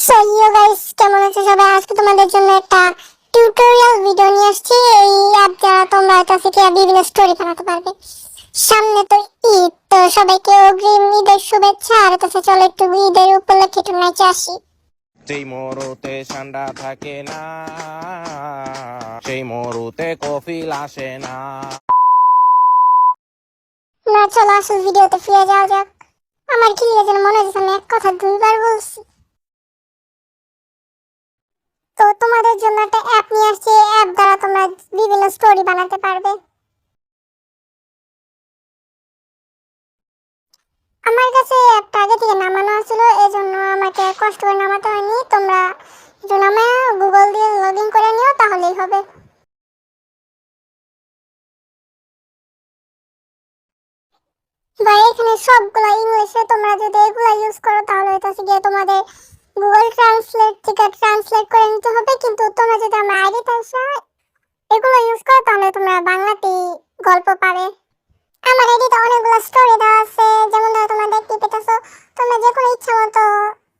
So you guys, কেমন আছো সবাই? আজকে তোমাদের জন্য একটা টিউটোরিয়াল ভিডিও নিয়ে আসছি। এই অ্যাপ দ্বারা তোমরা থেকে বিভিন্ন স্টোরি বানাতে পারবে। সামনে তো ঈদ, তো সবাইকে অগ্রিম ঈদের শুভেচ্ছা। আর তাছে চলো একটু ঈদের উপলক্ষে একটু নাচে আসি। সেই মরুতে ঠান্ডা থাকে না, সেই মরুতে কফিল আসে না। না, চলো আসল ভিডিওতে ফিরে যাওয়া যাক। আমার কি যেন মনে হচ্ছে আমি এক কথা দুইবার বলছি। তো তোমাদের জন্য একটা অ্যাপ নিয়ে আসছি। অ্যাপ দ্বারা তোমরা বিভিন্ন স্টোরি বানাতে পারবে। আমার কাছে অ্যাপটা আগে থেকে নামানো ছিল, এজন্য আমাকে কষ্ট করে নামাতে হয়নি। তোমরা একটু নামায় গুগল দিয়ে লগ ইন করে নিও, তাহলেই হবে। ভাই এখানে সবগুলা ইংলিশে, তোমরা যদি এগুলা ইউজ করো তাহলে হইতাছে গিয়ে তোমাদের গুগল ট্রান্সলেট থেকে ট্রান্সলেট করে নিতে হবে। কিন্তু তোমরা যদি আমার আইডিতে এসে এগুলো ইউজ করো তাহলে তোমরা বাংলাতেই গল্প পাবে। আমার আইডিতে অনেকগুলো স্টোরি দেওয়া আছে, যেমন ধরো তোমরা দেখতে পেতেছো। তোমরা যে কোনো ইচ্ছা মতো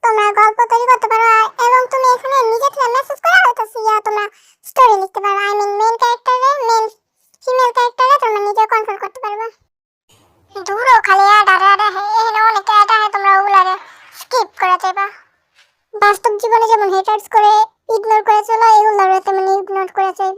তোমরা গল্প তৈরি করতে পারো, এবং তুমি এখানে নিজে থেকে মেসেজ করা হইতাছে ইয়া তোমরা স্টোরি লিখতে পারো। আই মিন মেইন ক্যারেক্টারে, মেইন ফিমেল ক্যারেক্টারে তোমরা নিজে কন্ট্রোল করতে পারবে। দূরও খালি আডা এখানে অনেক আডা, তোমরা ওগুলারে স্কিপ করে যাবা। বাস্তব জীবনে যেমন হেটার্স করে ইগনোর করে চলো, এগুলোরও তেমনি ইগনোর করে যাইবা।